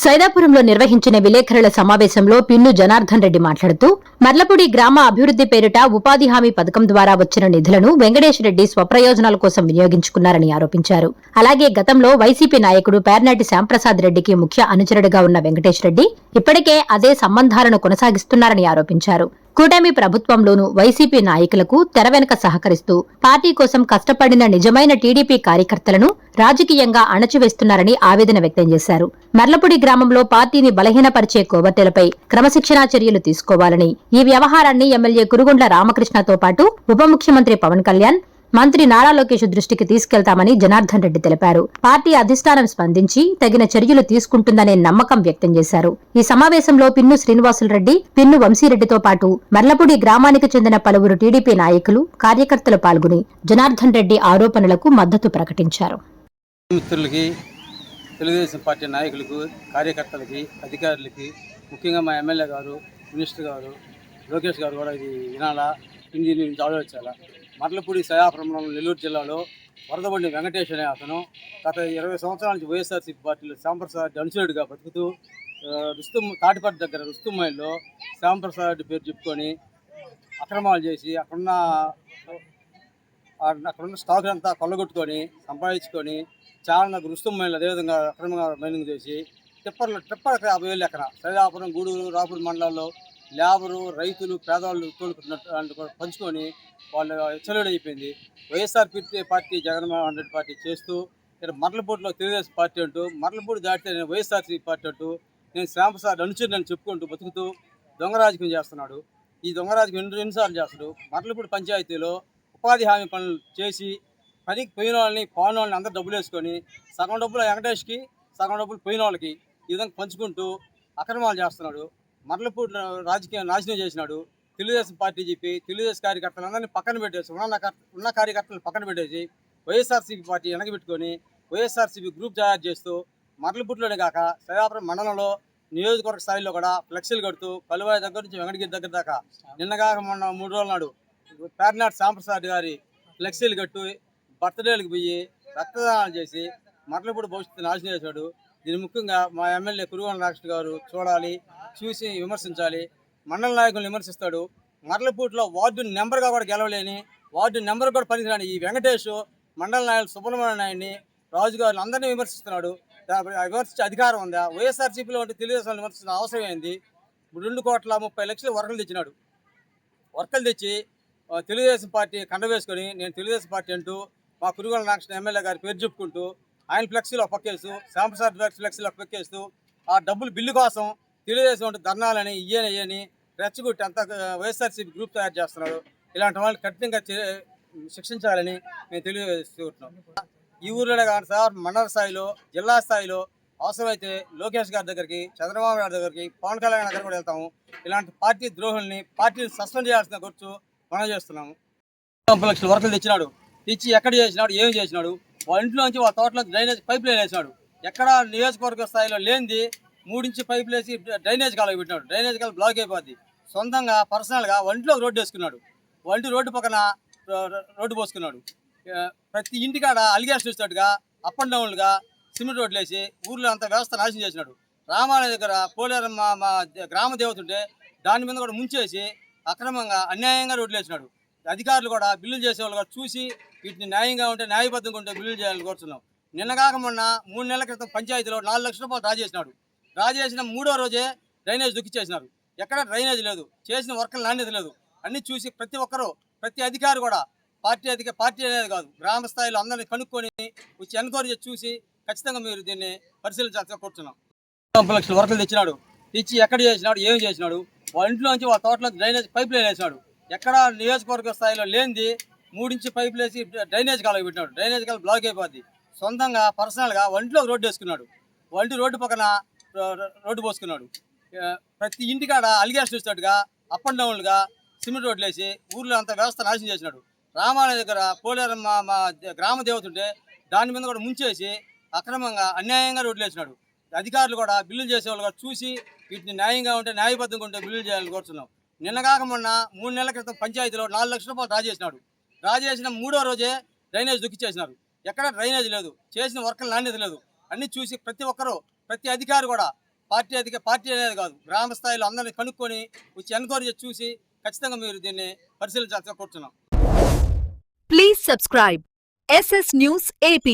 సైదాపురంలో నిర్వహించిన విలేకరుల సమావేశంలో పిన్ను జనార్దన్ రెడ్డి మాట్లాడుతూ మర్లపూడి గ్రామ అభివృద్ది పేరిట ఉపాధి హామీ పథకం ద్వారా వచ్చిన నిధులను వెంకటేష్ రెడ్డి స్వప్రయోజనాల కోసం వినియోగించుకున్నారని ఆరోపించారు. అలాగే గతంలో వైసీపీ నాయకుడు పేర్నాటి శ్యాంప్రసాద్ రెడ్డికి ముఖ్య అనుచరుడిగా ఉన్న వెంకటేష్ రెడ్డి ఇప్పటికే అదే సంబంధాలను కొనసాగిస్తున్నారని ఆరోపించారు. కూటమి ప్రభుత్వంలోనూ వైసీపీ నాయకులకు తెర వెనుక సహకరిస్తూ పార్టీ కోసం కష్టపడిన నిజమైన టీడీపీ కార్యకర్తలను రాజకీయంగా అణచివేస్తున్నారని ఆవేదన వ్యక్తం చేశారు. మర్లపూడి గ్రామంలో పార్టీని బలహీనపరిచే కోవట్టెలపై క్రమశిక్షణా చర్యలు తీసుకోవాలని, ఈ వ్యవహారాన్ని ఎమ్మెల్యే కురుగుండ్ల రామకృష్ణతో పాటు ఉప ముఖ్యమంత్రి పవన్ కళ్యాణ్, మంత్రి నారా లోకేష్ దృష్టికి తీసుకెళ్తామని జనార్దన్ రెడ్డి తెలిపారు. పార్టీ అధిష్టానం స్పందించి తగిన చర్యలు తీసుకుంటుందనే నమ్మకం వ్యక్తం చేశారు. ఈ సమావేశంలో పిన్ను శ్రీనివాసులరెడ్డి, పిన్ను వంశీరెడ్డితో పాటు మర్లపూడి గ్రామానికి చెందిన పలువురు టీడీపీ నాయకులు, కార్యకర్తలు పాల్గొని జనార్దన్ రెడ్డి ఆరోపణలకు మద్దతు ప్రకటించారు. తెలుగుదేశం పార్టీ నాయకులకు, కార్యకర్తలకి, అధికారులకి, ముఖ్యంగా మా ఎమ్మెల్యే గారు, మినిస్టర్ గారు, లోకేష్ గారు కూడా ఇది వినాలా, ఇండియన్ నుంచి ఆలోచించాలా. మర్లపూడి సయాపురంలో నెల్లూరు జిల్లాలో వరదబండి వెంకటేష్ అనే అతను గత 20 సంవత్సరాల నుంచి వైఎస్ఆర్సీపీ పార్టీలో శ్యాంప్రసాద్ అనుచరుడిగా బతుకుతూ తాటిపట్టు దగ్గర రుస్తుమైల్లో శ్యాంప్రసాద్ పేరు చెప్పుకొని అక్రమాలు చేసి అక్కడున్న స్టాక్ అంతా కొల్లగొట్టుకొని సంపాదించుకొని చాలా రుస్తుమైళ్ళు అదేవిధంగా అక్రమంగా మైనింగ్ చేసి ట్రిప్పర్ 50,000 ఎకరా సైదాపురం, గూడూరు, రాపూర్ మండలాల్లో లేబరు, రైతులు, పేదవాళ్ళు తోలుకున్నట్టు పంచుకొని వాళ్ళు చెలవుడు అయిపోయింది. వైఎస్ఆర్ పార్టీ, జగన్మోహన్ రెడ్డి పార్టీ చేస్తూ ఇక్కడ మర్లపూడిలో తెలుగుదేశం పార్టీ అంటూ, మర్లపూడి దాటితే నేను వైఎస్ఆర్సీ పార్టీ అంటూ, నేను శ్యాంప్రసాద్ అనుచరుని చెప్పుకుంటూ బతుకుతూ దొంగ రాజకీయం చేస్తున్నాడు. ఈ దొంగ రాజకీయం ఎన్నిసార్లు చేస్తాడు. మర్లపూడి పంచాయతీలో ఉపాధి హామీ పనులు చేసి పనికి పోయిన వాళ్ళని, పోయిన వాళ్ళని అందరూ డబ్బులు వేసుకొని సగం డబ్బులు వెంకటేష్కి, సగం డబ్బులు పోయిన వాళ్ళకి ఈ విధంగా పంచుకుంటూ అక్రమాలు చేస్తున్నాడు. మర్లపూడి రాజకీయం నాశనం చేసినాడు. తెలుగుదేశం పార్టీ చెప్పి తెలుగుదేశం కార్యకర్తలందరినీ పక్కన పెట్టేసి ఉన్న కార్యకర్తలు పక్కన పెట్టేసి వైఎస్ఆర్సీపీ పార్టీ వెనకబెట్టుకొని వైఎస్ఆర్సీపీ గ్రూప్ తయారు చేస్తూ మర్లపూడిలోనే కాక సైదాపురం మండలంలో నియోజకవర్గ స్థాయిలో కూడా ఫ్లెక్సీలు కడుతూ కలువాయి దగ్గర నుంచి వెంకటగిరి దగ్గర దాకా నిన్నగాక మొన్న 3 రోజుల నాడు పేర్నాటి శ్యాంప్రసాద్ గారి ఫ్లెక్సీలు కట్టు బర్త్డేలకు పోయి రక్తదానాలు చేసి మర్లపూడి భవిష్యత్తు నాశనం చేశాడు. దీని ముఖ్యంగా మా ఎమ్మెల్యే కురుగుండ్ల రామకృష్ణ గారు చూడాలి, చూసి విమర్శించాలి. మండల నాయకులను విమర్శిస్తాడు. మర్లపూడిలో వార్డు నెంబర్గా కూడా గెలవలేని, వార్డు నెంబర్ కూడా పనికిరాని ఈ వెంకటేష్ మండల నాయకులు సుబ్రహ్మణ్య నాయుడిని, రాజుగారిని అందరినీ విమర్శిస్తున్నాడు. విమర్శించే అధికారం ఉందా? వైఎస్ఆర్సీపీలో ఉంటే తెలుగుదేశం విమర్శించిన అవసరం ఏంది? 2,30,30,00,000 వర్కలు తెచ్చినాడు. వర్కలు తెచ్చి తెలుగుదేశం పార్టీ కండవేసుకొని నేను తెలుగుదేశం పార్టీ అంటూ మా కురుగుండ్ల రామకృష్ణ ఎమ్మెల్యే గారి పేరు చెప్పుకుంటూ ఆయన ఫ్లెక్సీలో పక్కేస్తూ శ్యాంప్రసాద్ ఫ్లెక్సీలో పక్కేస్తూ ఆ డబ్బులు బిల్లు కోసం తెలుగుదేశం అంటే ధర్నాలని ఇయ్యని రెచ్చగొట్టి అంతా వైఎస్ఆర్సీపీ గ్రూప్ తయారు చేస్తున్నాడు. ఇలాంటి వాళ్ళని కఠినంగా శిక్షించాలని మేము తెలియజేస్తున్నాం. ఈ ఊర్లోనే కాదు సార్, మండల స్థాయిలో, జిల్లా స్థాయిలో అవసరమైతే లోకేష్ గారి దగ్గరికి, చంద్రబాబు గారి దగ్గరికి, పవన్ కళ్యాణ్ దగ్గర కూడా వెళ్తాము. ఇలాంటి పార్టీ ద్రోహుల్ని పార్టీని సస్పెండ్ చేయాల్సిన ఖర్చు మనం చేస్తున్నాము. 30 లక్షల వర్కులు తెచ్చినాడు. తెచ్చి ఎక్కడ చేసినాడు, ఏం చేసినాడు? వాళ్ళ ఇంట్లో నుంచి వాళ్ళ తోటలో డ్రైనేజ్ పైప్ లైన్ వేసినాడు. ఎక్కడ నియోజకవర్గ స్థాయిలో లేనిది 3 ఇంచ్ పైపులు వేసి డ్రైనేజ్ కాలువ పెట్టినాడు. డ్రైనేజ్ కాలువ బ్లాక్ అయిపోద్ది. సొంతంగా పర్సనల్గా ఒంట్లో రోడ్డు వేసుకున్నాడు. ఒంటి రోడ్డు పక్కన రోడ్డు పోసుకున్నాడు. ప్రతి ఇంటికాడ అలిగేసి చూసినట్టుగా అప్ అండ్ డౌన్లుగా సిమెంట్ రోడ్లు వేసి ఊర్లో అంత వ్యవస్థ నాశనం చేసినాడు. రామాలయ దగ్గర పోలేరు మా గ్రామ దేవత ఉంటే దాని మీద కూడా ముంచేసి అక్రమంగా అన్యాయంగా రోడ్లు వేసినాడు. అధికారులు కూడా బిల్లులు చేసేవాళ్ళు కూడా చూసి వీటిని న్యాయంగా ఉంటే, న్యాయబద్ధంగా ఉంటే బిల్లులు చేయాలని కోరుతున్నాం. నిన్నగాక మొన్న 3 నెలల క్రితం పంచాయతీలో 4 లక్షల రూపాయలు డ్రా చేసినాడు. డ్రా చేసిన 3వ రోజే డ్రైనేజ్ దుక్కిచ్చేసినారు. ఎక్కడ డ్రైనేజ్ లేదు, చేసిన వర్కులు నాణ్యత లేదు. అన్నీ చూసి ప్రతి ఒక్కరూ, ప్రతి అధికారి కూడా పార్టీ అనేది కాదు, గ్రామ స్థాయిలో అందరినీ కనుక్కొని వచ్చి ఎన్క్వైరీ చేసి చూసి ఖచ్చితంగా మీరు దీన్ని పరిశీలించాల్సిన కోరుతున్నాం. 30 లక్షల వర్కులు తెచ్చినాడు. తెచ్చి ఎక్కడ చేసినాడు, ఏం చేసినాడు? వాళ్ళ ఇంట్లో నుంచి వాళ్ళ తోటలో డ్రైనేజ్ పైప్ లైన్ వేసినాడు. ఎక్కడ నియోజకవర్గ స్థాయిలో లేనిది 3 ఇంచ్ పైపులు వేసి డ్రైనేజ్ కాలువ పెట్టినాడు. డ్రైనేజ్ కాలువ బ్లాక్ అయిపోద్ది. సొంతంగా పర్సనల్గా ఒంట్లో రోడ్డు వేసుకున్నాడు. ఒంటి రోడ్డు పక్కన రోడ్డు పోసుకున్నాడు. ప్రతి ఇంటికాడ అలిగేసి చూసినట్టుగా అప్ అండ్ డౌన్లుగా సిమెంట్ రోడ్లు వేసి ఊర్లో అంత వ్యవస్థ నాశనం చేసినాడు. రామాలయ దగ్గర పోలేరు మా గ్రామ దేవత ఉంటే దాని మీద కూడా ముంచేసి అక్రమంగా అన్యాయంగా రోడ్లు వేసినాడు. అధికారులు కూడా బిల్లులు చేసేవాళ్ళు కూడా చూసి వీటిని న్యాయంగా ఉంటే, న్యాయబద్ధంగా ఉంటే బిల్లులు చేయాలని కోరుతున్నాం. నిన్నగాక మొన్న 3 నెలల క్రితం పంచాయతీలో 4 లక్షల రూపాయలు డ్రా చేసినాడు. డ్రా చేసిన 3వ రోజే డ్రైనేజ్ దుక్కిచ్చేసినారు. ఎక్కడ డ్రైనేజ్ లేదు, చేసిన వర్కులు నాణ్యత లేదు. అన్నీ చూసి ప్రతి ఒక్కరూ, ప్రతి అధికారి కూడా పార్టీ అనేది కాదు, గ్రామ స్థాయిలో అందరినీ కనుక్కొని వచ్చి ఎంక్వైరీ చేసి చూసి ఖచ్చితంగా మీరు దీన్ని పరిశీలించాల్సిగా కోరుతున్నాం. Please subscribe SS News AP.